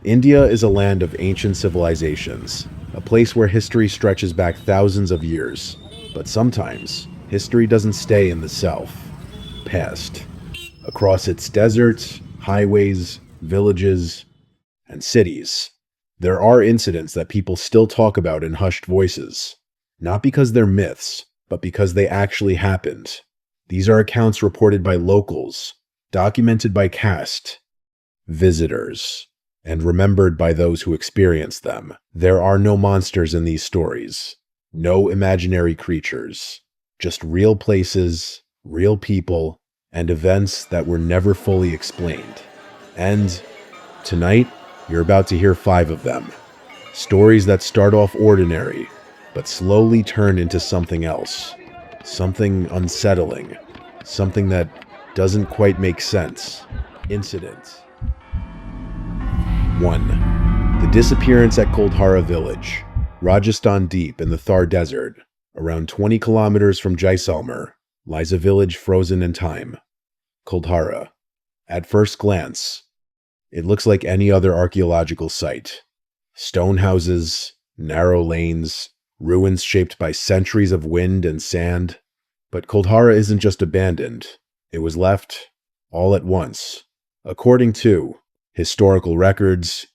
India is a land of ancient civilizations, a place where history stretches back thousands of years. But sometimes, history doesn't stay in the south. Past. Across its deserts, highways, villages, and cities, there are incidents that people still talk about in hushed voices. Not because they're myths, but because they actually happened. These are accounts reported by locals, documented by caste, visitors, and remembered by those who experienced them. There are no monsters in these stories, no imaginary creatures, just real places, real people, and events that were never fully explained. And tonight, you're about to hear 5 of them. Stories that start off ordinary, but slowly turn into something else. Something unsettling. Something that doesn't quite make sense. Incident 1. The disappearance at Kuldhara village, Rajasthan deep in the Thar Desert. Around 20 kilometers from Jaisalmer lies a village frozen in time. Kuldhara. At first glance, it looks like any other archaeological site. Stone houses, narrow lanes, ruins shaped by centuries of wind and sand. But Kuldhara isn't just abandoned. It was left all at once. According to historical records,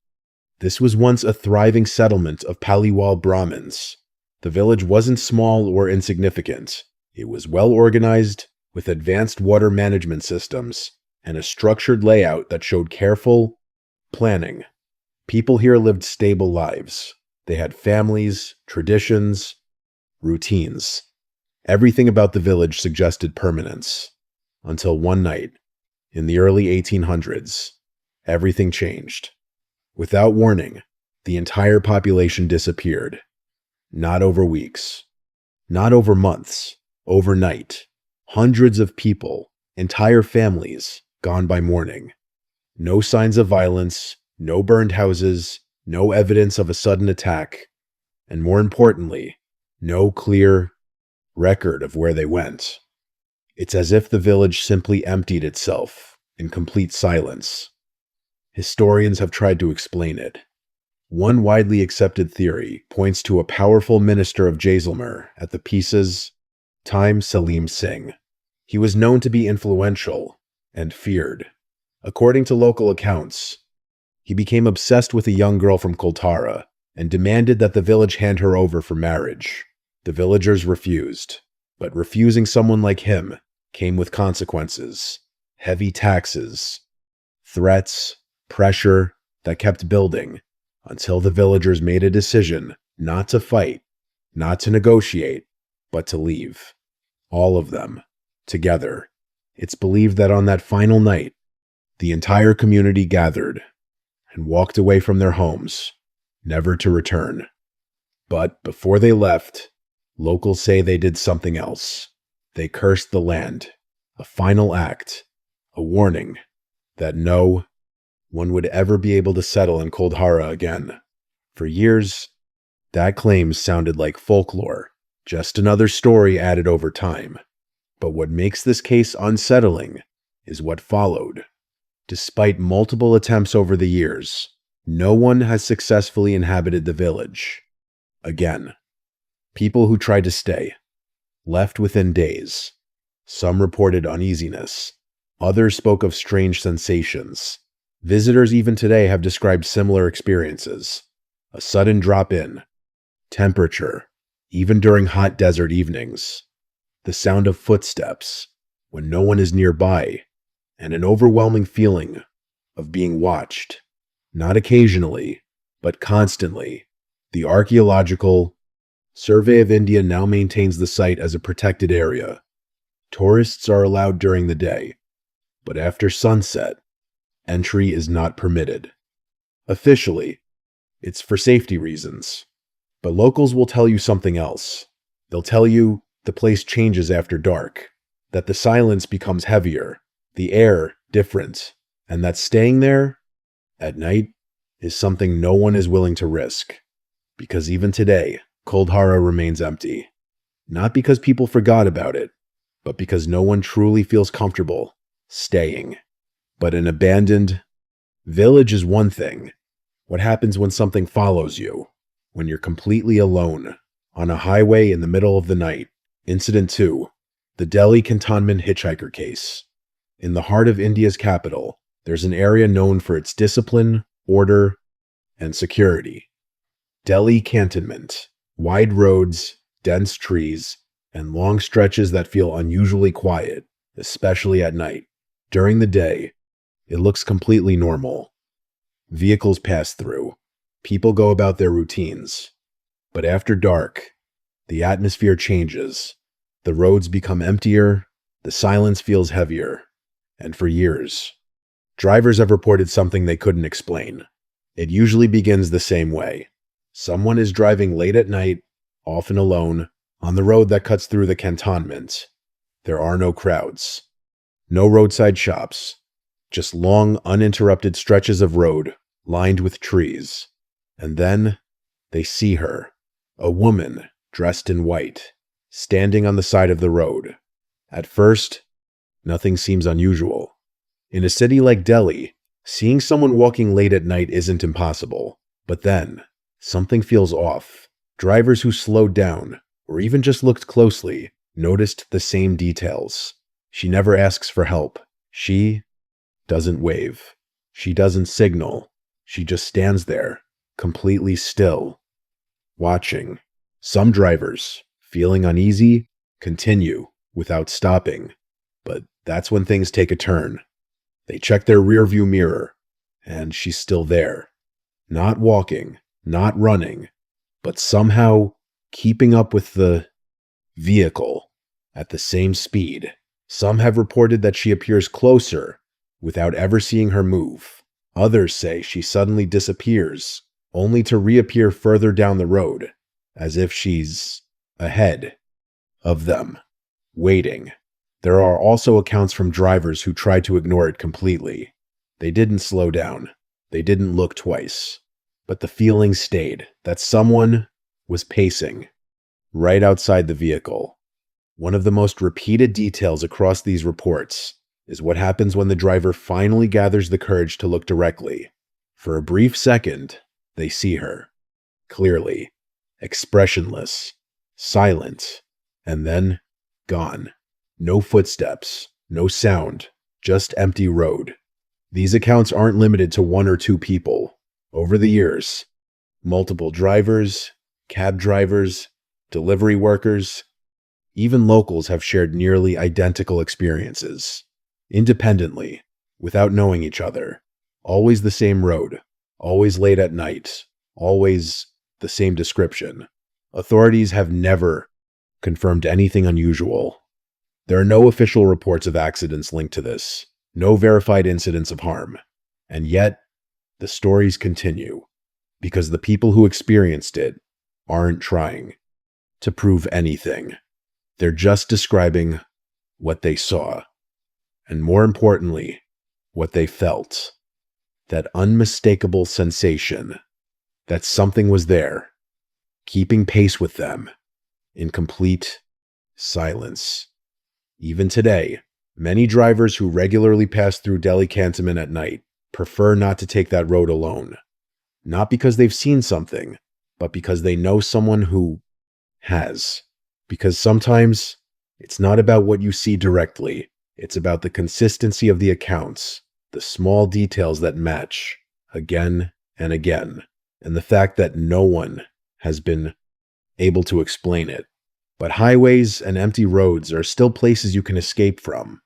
this was once a thriving settlement of Paliwal Brahmins. The village wasn't small or insignificant. It was well organized, with advanced water management systems and a structured layout that showed careful planning. People here lived stable lives. They had families, traditions, routines. Everything about the village suggested permanence. Until one night, in the early 1800s, everything changed. Without warning, the entire population disappeared. Not over weeks, not over months, overnight. Hundreds of people, entire families, gone by morning. No signs of violence, no burned houses, no evidence of a sudden attack, and more importantly, no clear record of where they went. It's as if the village simply emptied itself in complete silence. Historians have tried to explain it. One widely accepted theory points to a powerful minister of Jaisalmer at the piece's time, Salim Singh. He was known to be influential and feared. According to local accounts, he became obsessed with a young girl from Kuldhara and demanded that the village hand her over for marriage. The villagers refused, but refusing someone like him came with consequences, heavy taxes, threats, pressure that kept building until the villagers made a decision not to fight, not to negotiate, but to leave. All of them, together. It's believed that on that final night, the entire community gathered and walked away from their homes, never to return. But before they left, locals say they did something else. They cursed the land, a final act, a warning that no one would ever be able to settle in Kuldhara again. For years, that claim sounded like folklore, just another story added over time. But what makes this case unsettling is what followed. Despite multiple attempts over the years, no one has successfully inhabited the village. Again, people who tried to stay left within days. Some reported uneasiness. Others spoke of strange sensations. Visitors even today have described similar experiences. A sudden drop in temperature, even during hot desert evenings. The sound of footsteps when no one is nearby, and an overwhelming feeling of being watched. Not occasionally, but constantly. The Archaeological Survey of India now maintains the site as a protected area. Tourists are allowed during the day, but after sunset, entry is not permitted. Officially, it's for safety reasons, but locals will tell you something else. They'll tell you the place changes after dark, that the silence becomes heavier, the air different, and that staying there at night is something no one is willing to risk. Because even today, Kuldhara remains empty. Not because people forgot about it, but because no one truly feels comfortable staying. But an abandoned village is one thing, What happens when something follows you? When you're completely alone, on a highway in the middle of the night. Incident 2. The Delhi Cantonment hitchhiker case. In the heart of India's capital, there's an area known for its discipline, order, and security. Delhi Cantonment. Wide roads, dense trees, and long stretches that feel unusually quiet, especially at night. During the day, it looks completely normal. Vehicles pass through. People go about their routines. But after dark, the atmosphere changes. The roads become emptier, the silence feels heavier. And for years, drivers have reported something they couldn't explain. It usually begins the same way. Someone is driving late at night, often alone, on the road that cuts through the cantonment. There are no crowds, no roadside shops, just long, uninterrupted stretches of road lined with trees. And then they see her, a woman dressed in white, standing on the side of the road. At first, nothing seems unusual. In a city like Delhi, seeing someone walking late at night isn't impossible. But then, something feels off. Drivers who slowed down, or even just looked closely, noticed the same details. She never asks for help. She doesn't wave. She doesn't signal. She just stands there, completely still, watching. Some drivers, feeling uneasy, continue without stopping. But that's when things take a turn. They check their rearview mirror, and she's still there. Not walking, not running, but somehow keeping up with the vehicle at the same speed. Some have reported that she appears closer without ever seeing her move. Others say she suddenly disappears, only to reappear further down the road, as if she's ahead of them, waiting. There are also accounts from drivers who tried to ignore it completely. They didn't slow down. They didn't look twice. But the feeling stayed, that someone was pacing right outside the vehicle. One of the most repeated details across these reports is what happens when the driver finally gathers the courage to look directly. For a brief second, they see her, clearly, expressionless, silent, and then gone. No footsteps, no sound, just empty road. These accounts aren't limited to one or two people. Over the years, multiple drivers, cab drivers, delivery workers, even locals have shared nearly identical experiences. Independently, without knowing each other. Always the same road. Always late at night. Always the same description. Authorities have never confirmed anything unusual. There are no official reports of accidents linked to this. No verified incidents of harm. And yet, the stories continue. Because the people who experienced it aren't trying to prove anything. They're just describing what they saw. And more importantly, what they felt. That unmistakable sensation that something was there, keeping pace with them, in complete silence. Even today, many drivers who regularly pass through Delhi Cantonment at night prefer not to take that road alone. Not because they've seen something, but because they know someone who has. Because sometimes, it's not about what you see directly. It's about the consistency of the accounts, the small details that match, again and again, and the fact that no one has been able to explain it. But highways and empty roads are still places you can escape from.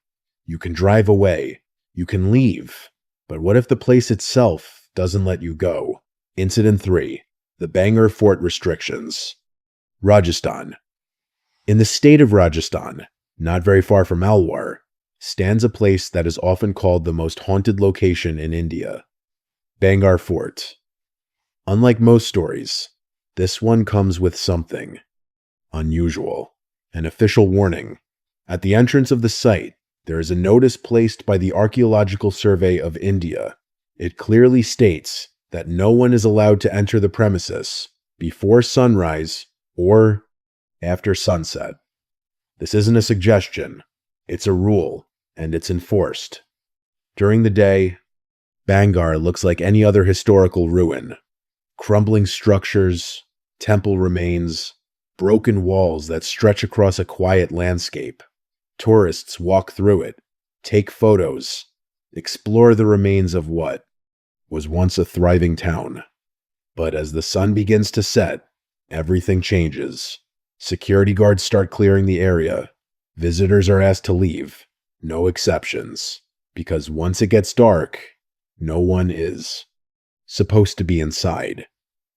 You can drive away. You can leave. But what if the place itself doesn't let you go? Incident 3. The Bangalore Fort Restrictions. Rajasthan. In the state of Rajasthan, not very far from Alwar, stands a place that is often called the most haunted location in India. Bangalore Fort. Unlike most stories, this one comes with something unusual. An official warning. At the entrance of the site, there is a notice placed by the Archaeological Survey of India. It clearly states that no one is allowed to enter the premises before sunrise or after sunset. This isn't a suggestion. It's a rule, and it's enforced. During the day, Bangar looks like any other historical ruin. Crumbling structures, temple remains, broken walls that stretch across a quiet landscape. Tourists walk through it, take photos, explore the remains of what was once a thriving town. But as the sun begins to set, everything changes. Security guards start clearing the area. Visitors are asked to leave. No exceptions. Because once it gets dark, no one is supposed to be inside.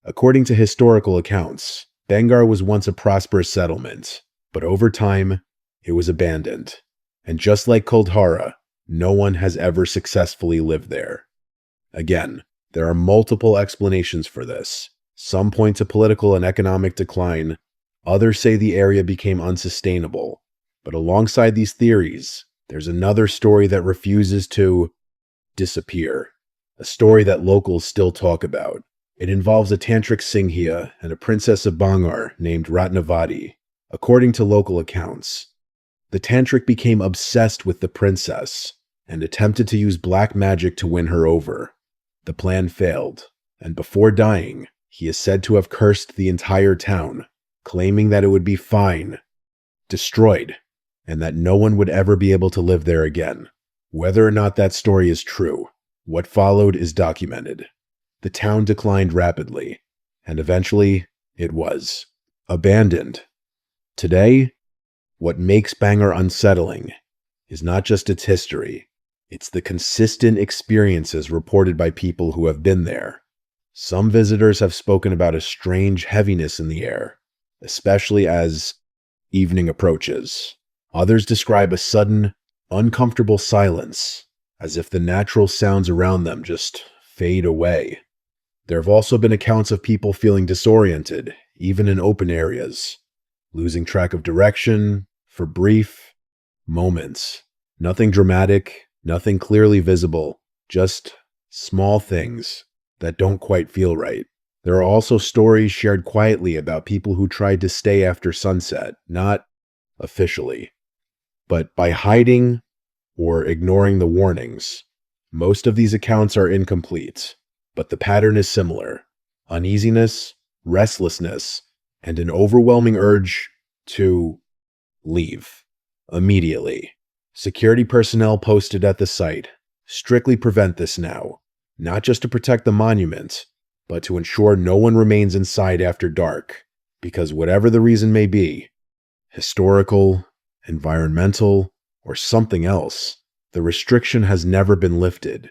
According to historical accounts, Bangar was once a prosperous settlement, but over time, it was abandoned. And just like Kuldhara, no one has ever successfully lived there. Again, there are multiple explanations for this. Some point to political and economic decline. Others say the area became unsustainable. But alongside these theories, there's another story that refuses to disappear. A story that locals still talk about. It involves a tantric Singhya and a princess of Bangar named Ratnavati. According to local accounts, the tantric became obsessed with the princess and attempted to use black magic to win her over. The plan failed, and before dying, he is said to have cursed the entire town, claiming that it would be destroyed, and that no one would ever be able to live there again. Whether or not that story is true, what followed is documented. The town declined rapidly, and eventually, it was abandoned. Today, what makes Bangar unsettling is not just its history, it's the consistent experiences reported by people who have been there. Some visitors have spoken about a strange heaviness in the air, especially as evening approaches. Others describe a sudden, uncomfortable silence, as if the natural sounds around them just fade away. There have also been accounts of people feeling disoriented, even in open areas, losing track of direction for brief moments. Nothing dramatic, nothing clearly visible, just small things that don't quite feel right. There are also stories shared quietly about people who tried to stay after sunset, not officially, but by hiding or ignoring the warnings. Most of these accounts are incomplete, but the pattern is similar: uneasiness, restlessness, and an overwhelming urge to leave immediately. Security personnel posted at the site strictly prevent this now, not just to protect the monument, but to ensure no one remains inside after dark, because whatever the reason may be, historical, environmental, or something else, the restriction has never been lifted.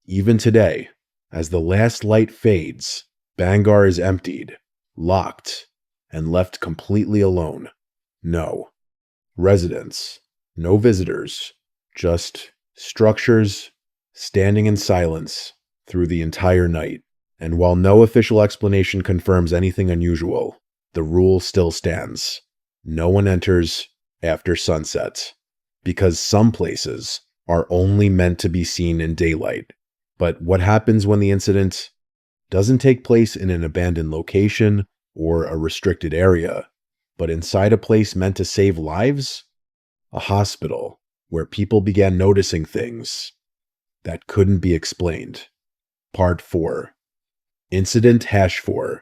Even today, as the last light fades, Bangar is emptied, locked, and left completely alone. No residents, no visitors, just structures standing in silence through the entire night. And while no official explanation confirms anything unusual, the rule still stands. No one enters after sunset, because some places are only meant to be seen in daylight. But what happens when the incident doesn't take place in an abandoned location or a restricted area, but inside a place meant to save lives? A hospital where people began noticing things that couldn't be explained. Part 4. Incident #4.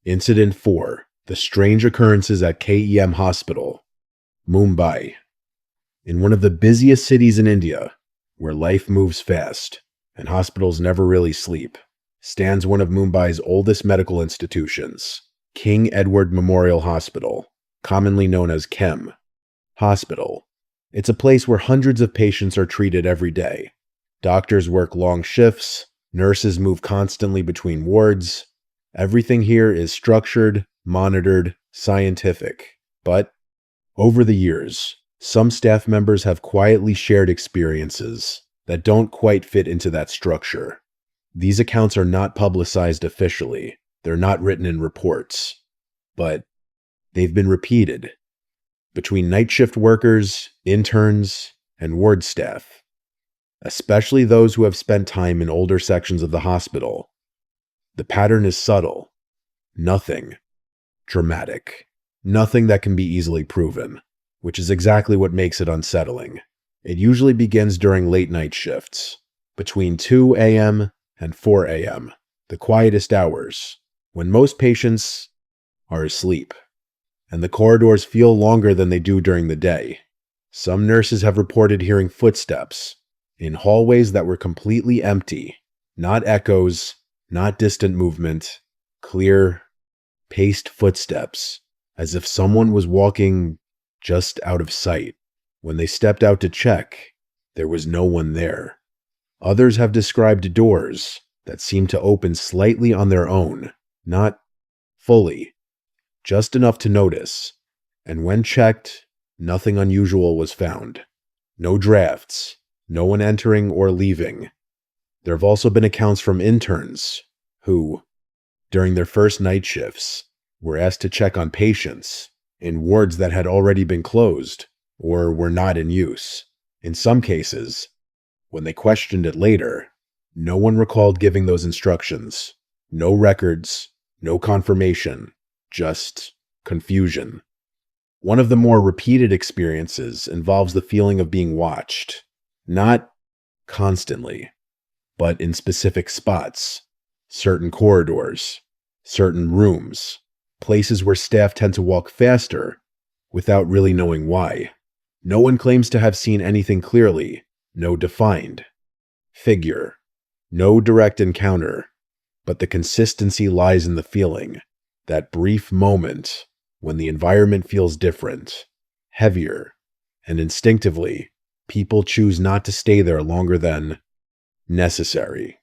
Incident 4. The strange occurrences at KEM Hospital, Mumbai. In one of the busiest cities in India, where life moves fast and hospitals never really sleep, stands one of Mumbai's oldest medical institutions, King Edward Memorial Hospital, commonly known as KEM Hospital. It's a place where hundreds of patients are treated every day. Doctors work long shifts, nurses move constantly between wards. Everything here is structured, monitored, scientific. But over the years, some staff members have quietly shared experiences that don't quite fit into that structure. These accounts are not publicized officially. They're not written in reports. But they've been repeated between night shift workers, interns, and ward staff, especially those who have spent time in older sections of the hospital. The pattern is subtle. Nothing dramatic. Nothing that can be easily proven, which is exactly what makes it unsettling. It usually begins during late night shifts. between 2 a.m. and 4 a.m., the quietest hours, when most patients are asleep, and the corridors feel longer than they do during the day. Some nurses have reported hearing footsteps in hallways that were completely empty, not echoes, not distant movement, clear, paced footsteps, as if someone was walking just out of sight. When they stepped out to check, there was no one there. Others have described doors that seemed to open slightly on their own, not fully, just enough to notice, and when checked, nothing unusual was found. No drafts, no one entering or leaving. There have also been accounts from interns who, during their first night shifts, were asked to check on patients in wards that had already been closed or were not in use. In some cases, when they questioned it later, no one recalled giving those instructions. No records, no confirmation, just confusion. One of the more repeated experiences involves the feeling of being watched, not constantly, but in specific spots, certain corridors, certain rooms, places where staff tend to walk faster without really knowing why. No one claims to have seen anything clearly, no defined figure, no direct encounter, but the consistency lies in the feeling, that brief moment when the environment feels different, heavier, and instinctively, people choose not to stay there longer than necessary.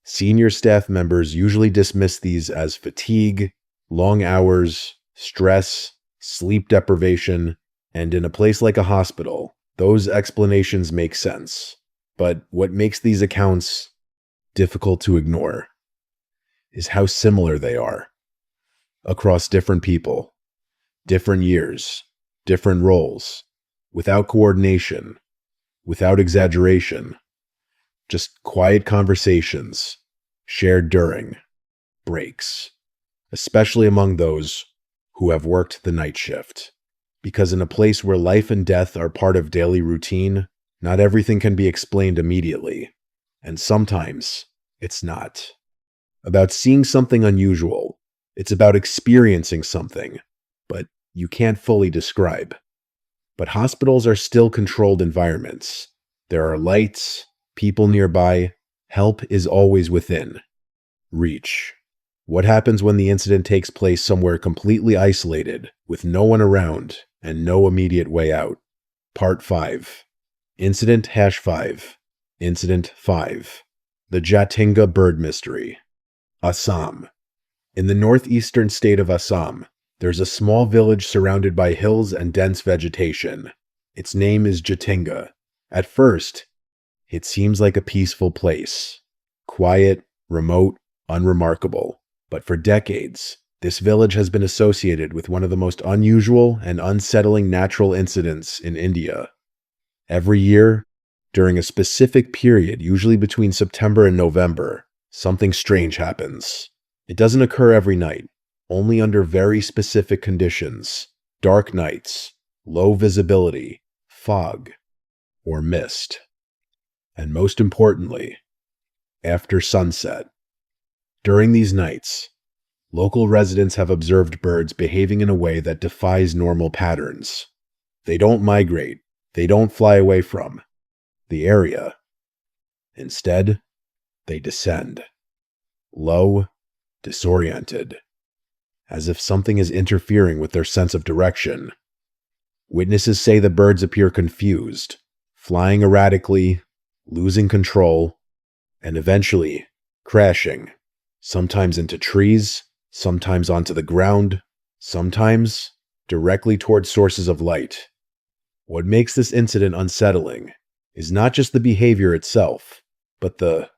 Senior staff members usually dismiss these as fatigue, long hours, stress, sleep deprivation, and in a place like a hospital, those explanations make sense. But what makes these accounts difficult to ignore is how similar they are across different people, different years, different roles, without coordination, without exaggeration, just quiet conversations shared during breaks, especially among those who have worked the night shift. Because in a place where life and death are part of daily routine, not everything can be explained immediately, and sometimes it's not. About seeing something unusual, it's about experiencing something, but you can't fully describe. But hospitals are still controlled environments. There are lights, people nearby, help is always within reach. What happens when the incident takes place somewhere completely isolated, with no one around and no immediate way out? Part 5. Incident #5. Incident 5. The Jatinga Bird Mystery. Assam. In the northeastern state of Assam, there's a small village surrounded by hills and dense vegetation. Its name is Jatinga. At first, it seems like a peaceful place. Quiet, remote, unremarkable. But for decades, this village has been associated with one of the most unusual and unsettling natural incidents in India. Every year, during a specific period, usually between September and November, something strange happens. It doesn't occur every night, only under very specific conditions: dark nights, low visibility, fog, or mist. And most importantly, after sunset. During these nights, local residents have observed birds behaving in a way that defies normal patterns. They don't migrate. They don't fly away from the area. Instead, they descend. Low, disoriented, as if something is interfering with their sense of direction. Witnesses say the birds appear confused, flying erratically, losing control, and eventually crashing, sometimes into trees, sometimes onto the ground, sometimes directly toward sources of light. What makes this incident unsettling is not just the behavior itself, but the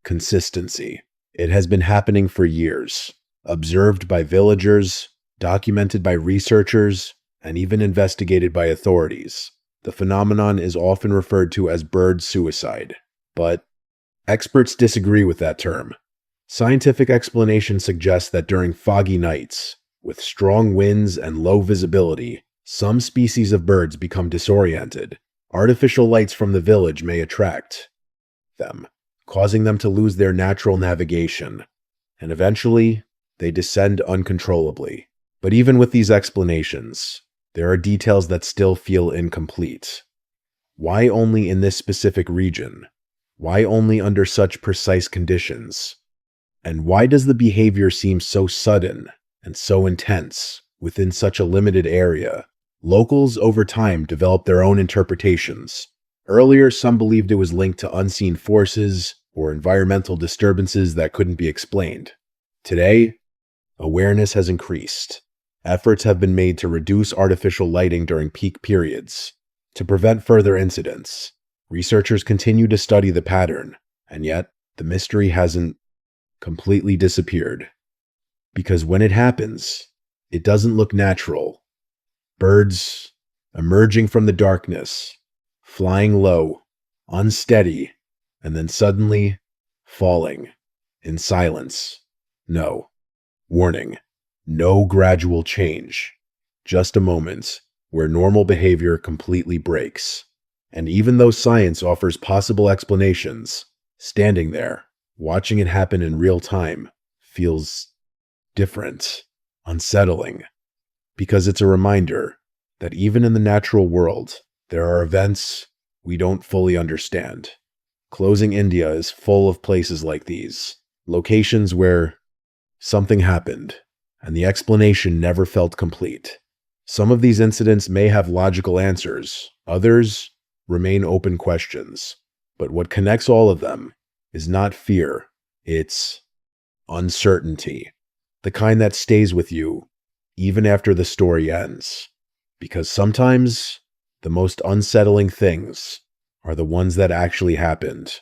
consistency. It has been happening for years, observed by villagers, documented by researchers, and even investigated by authorities. The phenomenon is often referred to as bird suicide, but experts disagree with that term. Scientific explanation suggests that during foggy nights, with strong winds and low visibility, some species of birds become disoriented. Artificial lights from the village may attract them, causing them to lose their natural navigation, and eventually, they descend uncontrollably. But even with these explanations, there are details that still feel incomplete. Why only in this specific region? Why only under such precise conditions? And why does the behavior seem so sudden and so intense within such a limited area? Locals over time developed their own interpretations. Earlier, some believed it was linked to unseen forces or environmental disturbances that couldn't be explained. Today, awareness has increased. Efforts have been made to reduce artificial lighting during peak periods. To prevent further incidents, researchers continue to study the pattern, and yet the mystery hasn't completely disappeared. Because when it happens, it doesn't look natural. Birds emerging from the darkness, flying low, unsteady, and then suddenly falling in silence. No. Warning. No gradual change. Just a moment where normal behavior completely breaks. And even though science offers possible explanations, standing there, watching it happen in real time, feels different, unsettling, because it's a reminder that even in the natural world, there are events we don't fully understand. Closing India is full of places like these, locations where something happened, and the explanation never felt complete. Some of these incidents may have logical answers, others remain open questions. But what connects all of them is not fear, it's uncertainty. The kind that stays with you even after the story ends. Because sometimes the most unsettling things are the ones that actually happened.